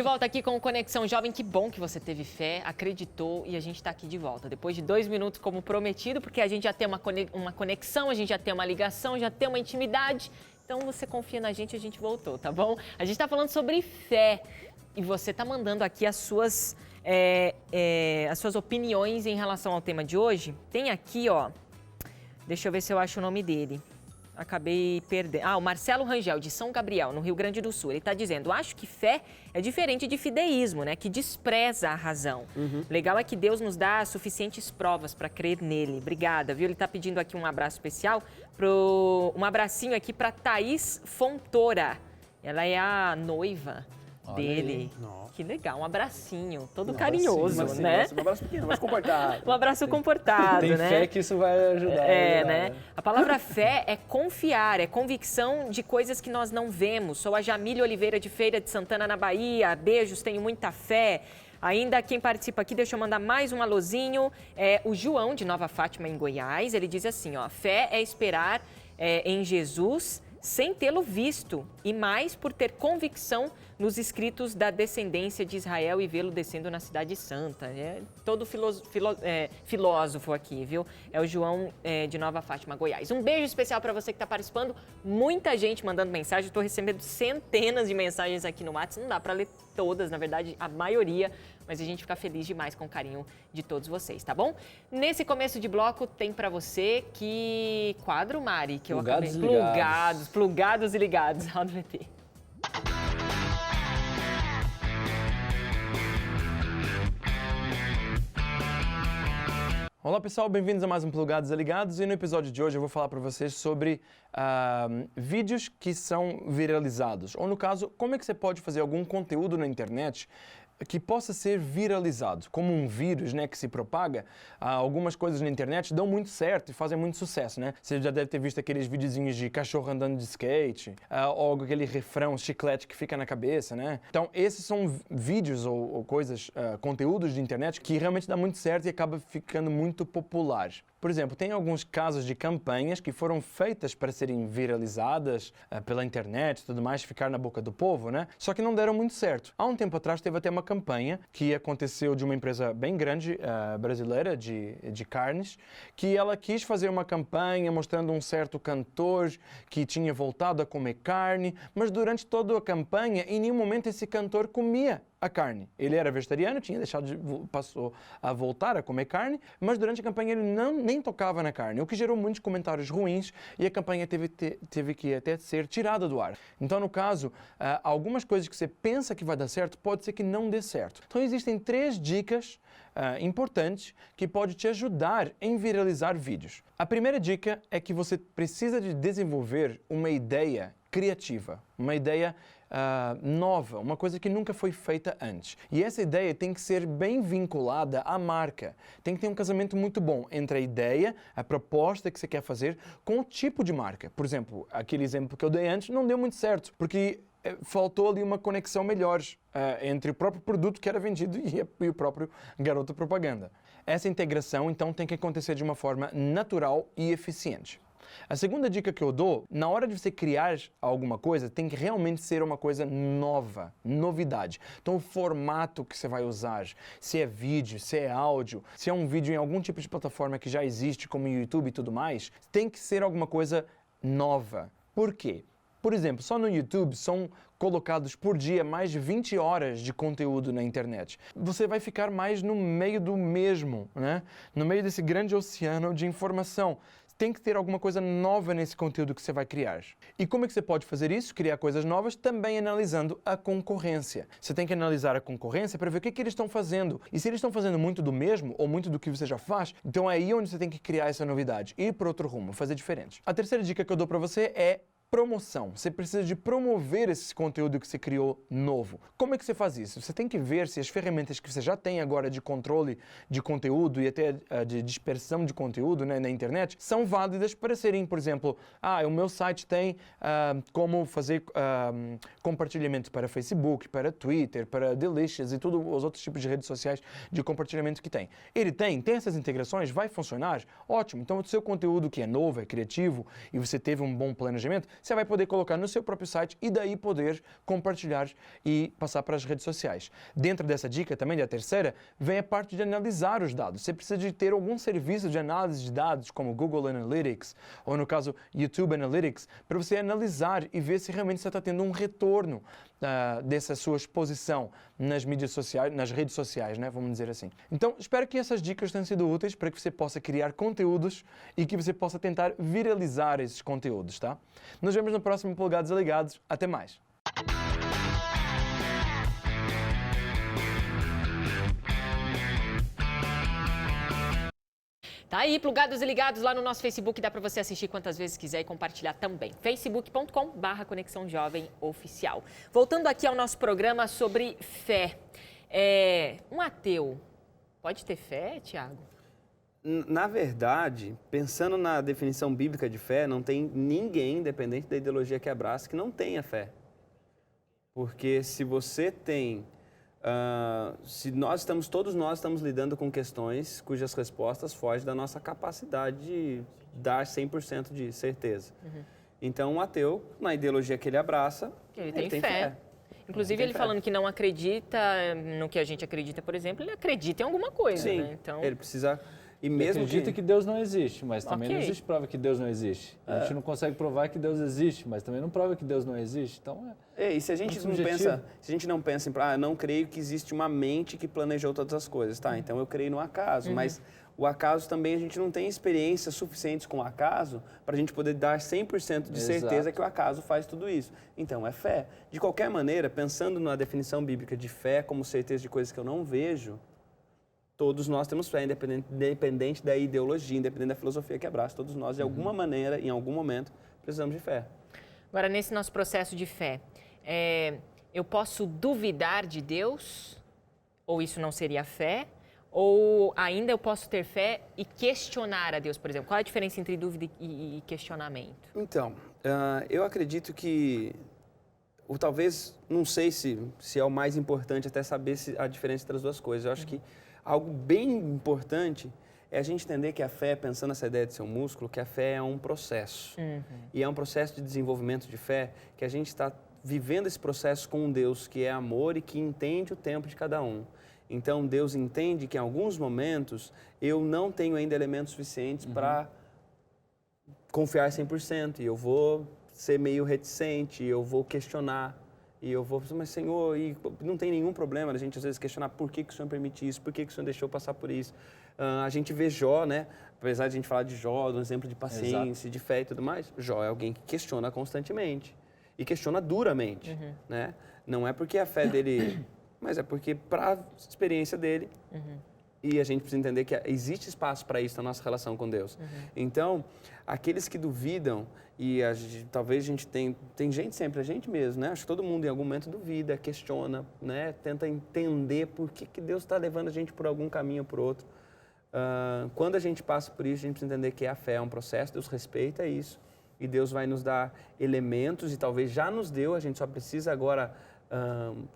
De volta aqui com o Conexão Jovem. Que bom que você teve fé, acreditou e a gente está aqui de volta. Depois de 2 minutos como prometido, porque a gente já tem uma conexão, a gente já tem uma ligação, já tem uma intimidade. Então você confia na gente, a gente voltou, tá bom? A gente está falando sobre fé e você está mandando aqui as suas opiniões em relação ao tema de hoje. Tem aqui, ó, deixa eu ver se eu acho o nome dele. Acabei perdendo. O Marcelo Rangel, de São Gabriel, no Rio Grande do Sul. Ele está dizendo, acho que fé é diferente de fideísmo, né? Que despreza a razão. Legal é que Deus nos dá suficientes provas para crer nele. Obrigada, viu? Ele está pedindo aqui um abraço especial, um abracinho aqui para Thaís Fontoura. Ela é a noiva dele. Que legal, um abracinho, todo carinhoso, né? Um abraço pequeno, mas comportado. Um abraço comportado, Tem né? fé que isso vai ajudar. Né? A palavra fé é confiar, é convicção de coisas que nós não vemos. Sou a Jamília Oliveira de Feira de Santana, na Bahia. Beijos, tenho muita fé. Ainda quem participa aqui, deixa eu mandar mais um alôzinho. O João, de Nova Fátima, em Goiás. Ele diz assim, ó, fé é esperar em Jesus sem tê-lo visto e mais por ter convicção nos escritos da descendência de Israel e vê-lo descendo na Cidade Santa. É todo filósofo aqui, viu? É o João de Nova Fátima, Goiás. Um beijo especial para você que está participando. Muita gente mandando mensagem. Estou recebendo centenas de mensagens aqui no WhatsApp. Não dá para ler todas, na verdade, a maioria. Mas a gente fica feliz demais com o carinho de todos vocês, tá bom? Nesse começo de bloco tem para você que quadro, Mari, que Plugados eu acabei... Plugados e ligados. Roda o VT. Olá pessoal, bem-vindos a mais um Plugados e Ligados e no episódio de hoje eu vou falar para vocês sobre vídeos que são viralizados, ou no caso, como é que você pode fazer algum conteúdo na internet que possa ser viralizado, como um vírus, né, que se propaga. Algumas coisas na internet dão muito certo e fazem muito sucesso, né? Você já deve ter visto aqueles videozinhos de cachorro andando de skate, ou aquele refrão, chiclete que fica na cabeça, né? Então, esses são vídeos ou coisas, conteúdos de internet que realmente dá muito certo e acaba ficando muito popular. Por exemplo, tem alguns casos de campanhas que foram feitas para serem viralizadas pela internet e tudo mais, ficar na boca do povo, né? Só que não deram muito certo. Há um tempo atrás teve até uma campanha que aconteceu de uma empresa bem grande, brasileira, de carnes, que ela quis fazer uma campanha mostrando um certo cantor que tinha voltado a comer carne, mas durante toda a campanha, em nenhum momento esse cantor comia a carne. Ele era vegetariano, passou a voltar a comer carne, mas durante a campanha ele nem tocava na carne, o que gerou muitos comentários ruins e a campanha teve que até ser tirada do ar. Então, no caso, algumas coisas que você pensa que vai dar certo, pode ser que não dê certo. Então, existem 3 dicas importantes que podem te ajudar em viralizar vídeos. A primeira dica é que você precisa de desenvolver uma ideia criativa, uma ideia nova, uma coisa que nunca foi feita antes. E essa ideia tem que ser bem vinculada à marca. Tem que ter um casamento muito bom entre a ideia, a proposta que você quer fazer, com o tipo de marca. Por exemplo, aquele exemplo que eu dei antes não deu muito certo, porque faltou ali uma conexão melhor entre o próprio produto que era vendido e o próprio garoto propaganda. Essa integração, então, tem que acontecer de uma forma natural e eficiente. A segunda dica que eu dou, na hora de você criar alguma coisa, tem que realmente ser uma coisa nova, novidade. Então, o formato que você vai usar, se é vídeo, se é áudio, se é um vídeo em algum tipo de plataforma que já existe, como o YouTube e tudo mais, tem que ser alguma coisa nova. Por quê? Por exemplo, só no YouTube são colocados por dia mais de 20 horas de conteúdo na internet. Você vai ficar mais no meio do mesmo, né? No meio desse grande oceano de informação. Tem que ter alguma coisa nova nesse conteúdo que você vai criar. E como é que você pode fazer isso? Criar coisas novas também analisando a concorrência. Você tem que analisar a concorrência para ver o que eles estão fazendo. E se eles estão fazendo muito do mesmo ou muito do que você já faz, então é aí onde você tem que criar essa novidade. Ir para outro rumo, fazer diferente. A terceira dica que eu dou para você é promoção. Você precisa de promover esse conteúdo que você criou novo. Como é que você faz isso? Você tem que ver se as ferramentas que você já tem agora de controle de conteúdo e até de dispersão de conteúdo, né, na internet são válidas para serem, por exemplo, o meu site tem como fazer compartilhamento para Facebook, para Twitter, para Delicious e todos os outros tipos de redes sociais de compartilhamento que tem. Ele tem essas integrações, vai funcionar? Ótimo. Então, o seu conteúdo que é novo, é criativo e você teve um bom planejamento, você vai poder colocar no seu próprio site e daí poder compartilhar e passar para as redes sociais. Dentro dessa dica, também da terceira, vem a parte de analisar os dados. Você precisa de ter algum serviço de análise de dados, como Google Analytics, ou no caso YouTube Analytics, para você analisar e ver se realmente você está tendo um retorno dessa sua exposição nas mídias sociais, nas redes sociais, né? Vamos dizer assim. Então, espero que essas dicas tenham sido úteis para que você possa criar conteúdos e que você possa tentar viralizar esses conteúdos, tá? Nos vemos no próximo Plugados e Ligados. Até mais! Tá aí, Plugados e Ligados, lá no nosso Facebook, dá para você assistir quantas vezes quiser e compartilhar também. facebook.com/Conexão Jovem Oficial. Voltando aqui ao nosso programa sobre fé. Um ateu pode ter fé, Tiago? Na verdade, pensando na definição bíblica de fé, não tem ninguém, independente da ideologia que abraça, que não tenha fé. Porque se você tem... todos nós estamos lidando com questões cujas respostas fogem da nossa capacidade de dar 100% de certeza. Então, um ateu, na ideologia que ele abraça, ele tem fé. Inclusive, ele falando que não acredita no que a gente acredita, por exemplo, ele acredita em alguma coisa, Sim, né? Então... ele precisa... E Ele mesmo acredita que Deus não existe, mas também Ok. não existe prova que Deus não existe. A gente não consegue provar que Deus existe, mas também não prova que Deus não existe. Então, E se a gente não subjetivo. pensa, se a gente não pensa em, não creio que existe uma mente que planejou todas as coisas, tá? Então eu creio no acaso, mas o acaso também a gente não tem experiências suficientes com o acaso para a gente poder dar 100% de certeza Exato. que o acaso faz tudo isso. Então é fé. De qualquer maneira, pensando na definição bíblica de fé como certeza de coisas que eu não vejo, todos nós temos fé, independente da ideologia, independente da filosofia que abraça. Todos nós, de alguma maneira, em algum momento, precisamos de fé. Agora, nesse nosso processo de fé, eu posso duvidar de Deus? Ou isso não seria fé? Ou ainda eu posso ter fé e questionar a Deus, por exemplo? Qual é a diferença entre dúvida e questionamento? Então, eu acredito que, ou talvez, não sei se é o mais importante até saber a diferença entre as duas coisas. Eu acho que algo bem importante é a gente entender que a fé, pensando nessa ideia de ser um músculo, que a fé é um processo. E é um processo de desenvolvimento de fé que a gente está vivendo esse processo com um Deus que é amor e que entende o tempo de cada um. Então, Deus entende que em alguns momentos eu não tenho ainda elementos suficientes para confiar 100%. E eu vou ser meio reticente, eu vou questionar. E eu vou mas Senhor, e não tem nenhum problema a gente às vezes questionar por que o Senhor permite isso, por que o Senhor deixou passar por isso. A gente vê Jó, né? Apesar de a gente falar de Jó, um exemplo de paciência, de fé e tudo mais, Jó é alguém que questiona constantemente e questiona duramente, né? Não é porque a fé dele, mas é porque para a experiência dele, e a gente precisa entender que existe espaço para isso na nossa relação com Deus. Então, aqueles que duvidam, e talvez a gente tem gente sempre, a gente mesmo, né? Acho que todo mundo em algum momento duvida, questiona, né? Tenta entender por que Deus está levando a gente por algum caminho ou por outro. Quando a gente passa por isso, a gente precisa entender que a fé é um processo, Deus respeita isso, e Deus vai nos dar elementos, e talvez já nos deu, a gente só precisa agora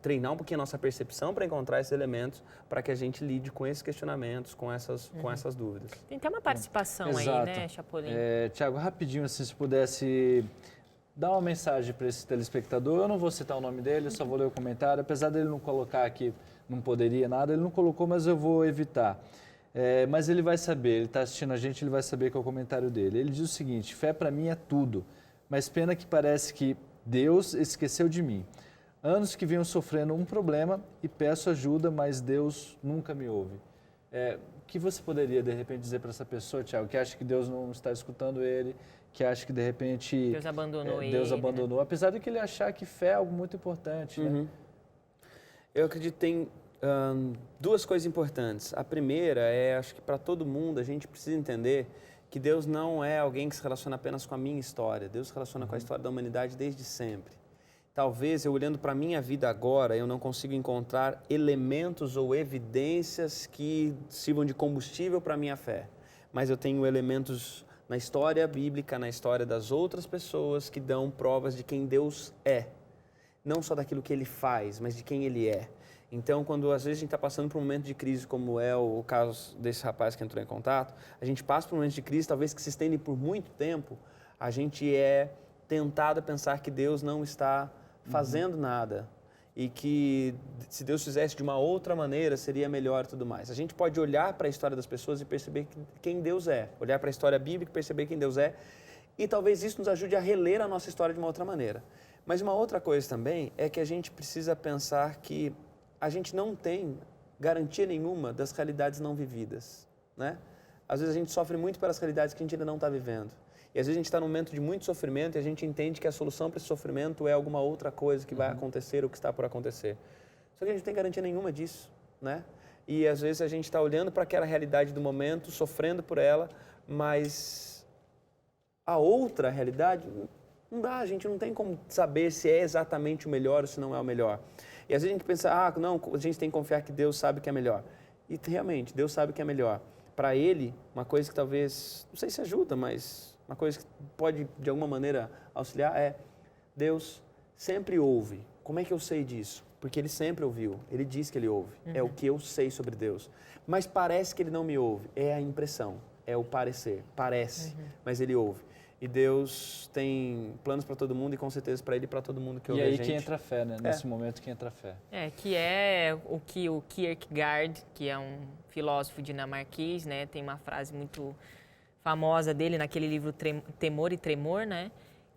treinar um pouquinho a nossa percepção para encontrar esses elementos, para que a gente lide com esses questionamentos, com essas dúvidas. Tem até uma participação aí, né, Chapolin? Tiago, rapidinho, assim, se pudesse dar uma mensagem para esse telespectador. Eu não vou citar o nome dele, eu só vou ler o comentário. Apesar dele não colocar aqui, não poderia nada, ele não colocou, mas eu vou evitar. Mas ele vai saber, ele está assistindo a gente, ele vai saber qual é o comentário dele. Ele diz o seguinte: fé para mim é tudo, mas pena que parece que Deus esqueceu de mim. Anos que venho sofrendo um problema e peço ajuda, mas Deus nunca me ouve. O que você poderia, de repente, dizer para essa pessoa, Tiago, que acha que Deus não está escutando ele, que acha que, de repente... Deus abandonou ele. Deus abandonou, apesar de que ele achar que fé é algo muito importante, né? Eu acredito que tem duas coisas importantes. A primeira acho que para todo mundo, a gente precisa entender que Deus não é alguém que se relaciona apenas com a minha história. Deus se relaciona com a história da humanidade desde sempre. Talvez, eu olhando para a minha vida agora, eu não consigo encontrar elementos ou evidências que sirvam de combustível para a minha fé. Mas eu tenho elementos na história bíblica, na história das outras pessoas que dão provas de quem Deus é. Não só daquilo que Ele faz, mas de quem Ele é. Então, quando às vezes a gente está passando por um momento de crise, como é o caso desse rapaz que entrou em contato, a gente passa por um momento de crise, talvez que se estende por muito tempo, a gente tentado a pensar que Deus não está fazendo nada e que se Deus fizesse de uma outra maneira seria melhor e tudo mais. A gente pode olhar para a história das pessoas e perceber quem Deus é, olhar para a história bíblica e perceber quem Deus é, e talvez isso nos ajude a reler a nossa história de uma outra maneira. Mas uma outra coisa também é que a gente precisa pensar que a gente não tem garantia nenhuma das realidades não vividas, né? Às vezes a gente sofre muito pelas realidades que a gente ainda não está vivendo. E às vezes a gente está num momento de muito sofrimento e a gente entende que a solução para esse sofrimento é alguma outra coisa que vai acontecer ou que está por acontecer. Só que a gente não tem garantia nenhuma disso, né? E às vezes a gente está olhando para aquela realidade do momento, sofrendo por ela, mas a outra realidade não dá, a gente não tem como saber se é exatamente o melhor ou se não é o melhor. E às vezes a gente pensa, não, a gente tem que confiar que Deus sabe o que é melhor. E realmente, Deus sabe o que é melhor. Para Ele, uma coisa que talvez, não sei se ajuda, mas uma coisa que pode de alguma maneira auxiliar é: Deus sempre ouve. Como é que eu sei disso? Porque Ele sempre ouviu, Ele diz que Ele ouve. É o que eu sei sobre Deus. Mas parece que Ele não me ouve, é a impressão, é o parecer, parece, mas Ele ouve. E Deus tem planos para todo mundo e com certeza para Ele e para todo mundo que ouve a gente. E aí que entra a fé, né? Nesse momento que entra a fé. Que é o que o Kierkegaard, que é um filósofo dinamarquês, né, tem uma frase muito famosa dele naquele livro Temor e Tremor, né,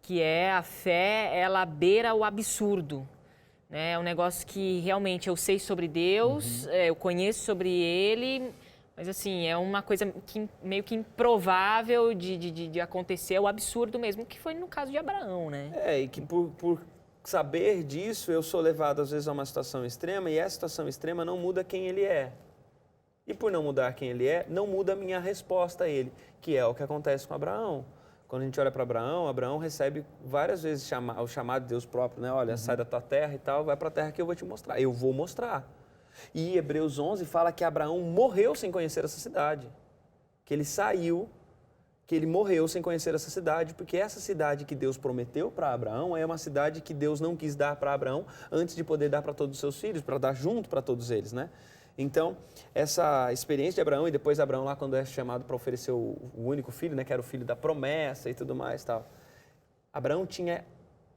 que é: a fé, ela beira o absurdo. Né? É um negócio que realmente eu sei sobre Deus, eu conheço sobre Ele, mas assim, é uma coisa que, meio que improvável de acontecer, o absurdo mesmo, que foi no caso de Abraão, né? E que por saber disso, eu sou levado às vezes a uma situação extrema, e essa situação extrema não muda quem Ele é. E por não mudar quem Ele é, não muda a minha resposta a Ele, que é o que acontece com Abraão. Quando a gente olha para Abraão, Abraão recebe várias vezes o chamado de Deus próprio, né? Olha, sai da tua terra e tal, vai para a terra que eu vou te mostrar. Eu vou mostrar. E Hebreus 11 fala que Abraão morreu sem conhecer essa cidade. Que ele saiu, que ele morreu sem conhecer essa cidade, porque essa cidade que Deus prometeu para Abraão é uma cidade que Deus não quis dar para Abraão antes de poder dar para todos os seus filhos, para dar junto para todos eles, né? Então, essa experiência de Abraão, e depois Abraão lá quando é chamado para oferecer o único filho, né, que era o filho da promessa e tudo mais, tal. Abraão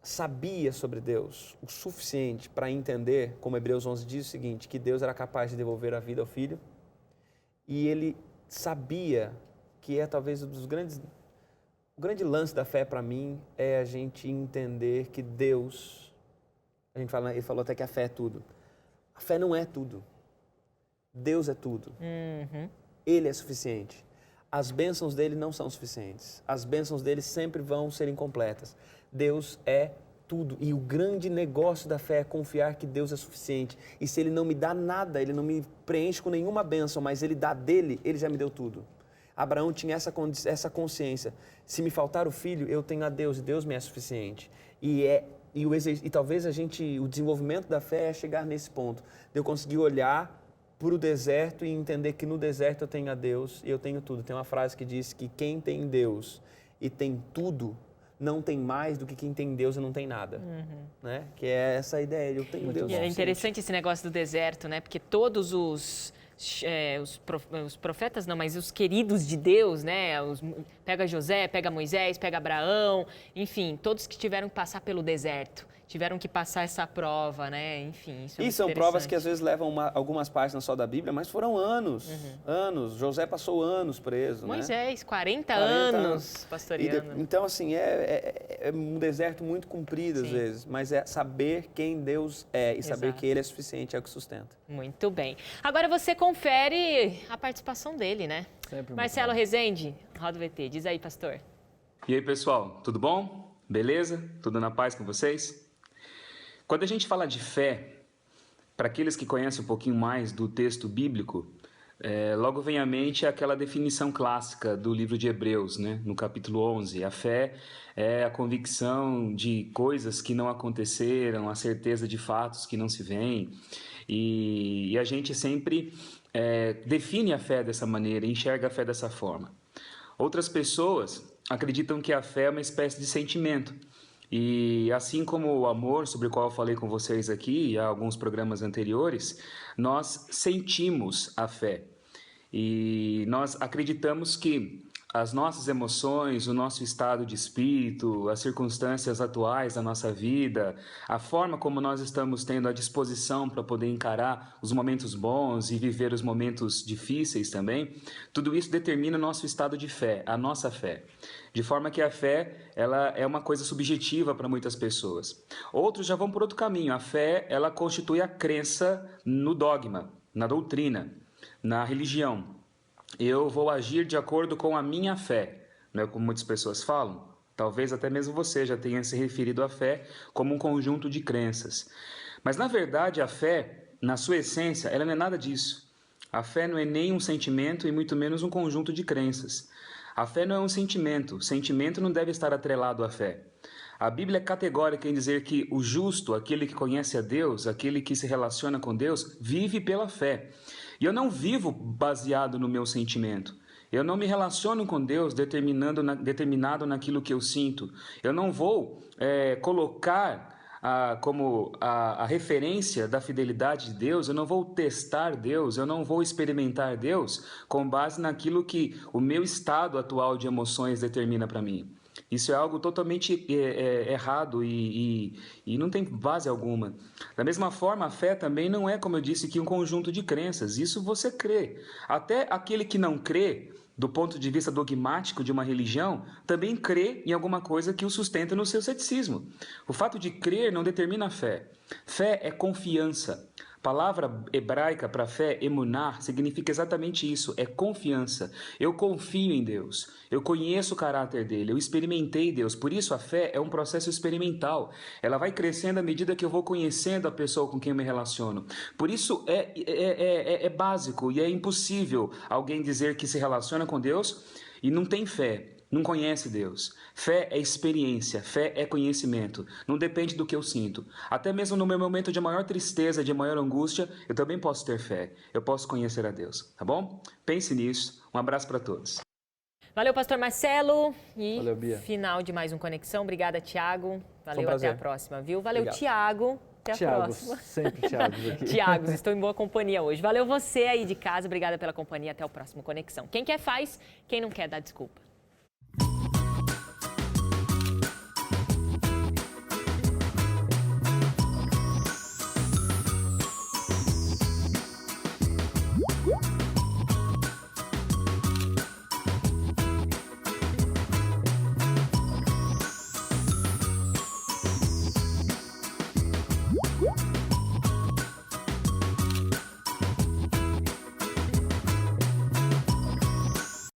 sabia sobre Deus o suficiente para entender, como Hebreus 11 diz o seguinte, que Deus era capaz de devolver a vida ao filho, e ele sabia que é talvez o grande lance da fé para mim é a gente entender que Deus, ele falou até que a fé é tudo. A fé não é tudo. Deus é tudo. Ele é suficiente. As bênçãos dele não são suficientes. As bênçãos dele sempre vão ser incompletas. Deus é tudo. E o grande negócio da fé é confiar que Deus é suficiente. E se Ele não me dá nada, Ele não me preenche com nenhuma bênção, mas Ele dá dele, Ele já me deu tudo. Abraão tinha essa consciência. Se me faltar o filho, eu tenho a Deus e Deus me é suficiente. E talvez o desenvolvimento da fé é chegar nesse ponto. De eu conseguir olhar para o deserto e entender que no deserto eu tenho a Deus e eu tenho tudo. Tem uma frase que diz que quem tem Deus e tem tudo, não tem mais do que quem tem Deus e não tem nada. Né? Que é essa ideia, eu tenho Deus. E é interessante esse negócio do deserto, né? Porque todos os profetas não, mas os queridos de Deus, né? Pega José, pega Moisés, pega Abraão, enfim, todos que tiveram que passar pelo deserto. Tiveram que passar essa prova, né? Enfim, isso é E são provas que às vezes levam algumas páginas só da Bíblia, mas foram anos, anos. José passou anos preso, Moisés, 40 anos pastoreando. Então, assim, é um deserto muito comprido às vezes, mas é saber quem Deus é e saber que Ele é suficiente, é o que sustenta. Muito bem. Agora você confere a participação dele, né? Sempre Marcelo Rezende, roda o VT. Diz aí, pastor. E aí, pessoal, tudo bom? Beleza? Tudo na paz com vocês? Quando a gente fala de fé, para aqueles que conhecem um pouquinho mais do texto bíblico, logo vem à mente aquela definição clássica do livro de Hebreus, né? No capítulo 11. A fé é a convicção de coisas que não aconteceram, a certeza de fatos que não se veem. E a gente sempre define a fé dessa maneira, enxerga a fé dessa forma. Outras pessoas acreditam que a fé é uma espécie de sentimento. E assim como o amor, sobre o qual eu falei com vocês aqui há alguns programas anteriores, nós sentimos a fé. E nós acreditamos que as nossas emoções, o nosso estado de espírito, as circunstâncias atuais da nossa vida, a forma como nós estamos tendo a disposição para poder encarar os momentos bons e viver os momentos difíceis também, tudo isso determina o nosso estado de fé, a nossa fé. De forma que a fé, ela é uma coisa subjetiva para muitas pessoas. Outros já vão por outro caminho. A fé, ela constitui a crença no dogma, na doutrina, na religião. Eu vou agir de acordo com a minha fé, não é como muitas pessoas falam? Talvez até mesmo você já tenha se referido à fé como um conjunto de crenças. Mas, na verdade, a fé, na sua essência, ela não é nada disso. A fé não é nem um sentimento e muito menos um conjunto de crenças. A fé não é um sentimento. O sentimento não deve estar atrelado à fé. A Bíblia é categórica em dizer que o justo, aquele que conhece a Deus, aquele que se relaciona com Deus, vive pela fé. E eu não vivo baseado no meu sentimento. Eu não me relaciono com Deus determinado naquilo que eu sinto. Eu não vou colocar como a referência da fidelidade de Deus, eu não vou testar Deus, eu não vou experimentar Deus com base naquilo que o meu estado atual de emoções determina para mim. Isso é algo totalmente errado e não tem base alguma. Da mesma forma, a fé também não é, como eu disse, que um conjunto de crenças. Isso você crê. Até aquele que não crê, do ponto de vista dogmático de uma religião, também crê em alguma coisa que o sustenta no seu ceticismo. O fato de crer não determina a fé. Fé é confiança. A palavra hebraica para fé, emunar, significa exatamente isso, é confiança. Eu confio em Deus, eu conheço o caráter dele, eu experimentei Deus. Por isso a fé é um processo experimental. Ela vai crescendo à medida que eu vou conhecendo a pessoa com quem eu me relaciono. Por isso é básico e é impossível alguém dizer que se relaciona com Deus e não tem fé. Não conhece Deus. Fé é experiência, fé é conhecimento. Não depende do que eu sinto. Até mesmo no meu momento de maior tristeza, de maior angústia, eu também posso ter fé. Eu posso conhecer a Deus, tá bom? Pense nisso. Um abraço para todos. Valeu, pastor Marcelo. E Valeu, Bia. final de mais um Conexão. Obrigada, Tiago. Valeu, prazer. até a próxima, viu? Valeu, Obrigado. Tiago. Até a Tiagos, próxima. sempre Tiagos aqui. Tiagos, estou em boa companhia hoje. Valeu você aí de casa. Obrigada pela companhia. Até o próximo Conexão. Quem quer faz, quem não quer dá desculpa.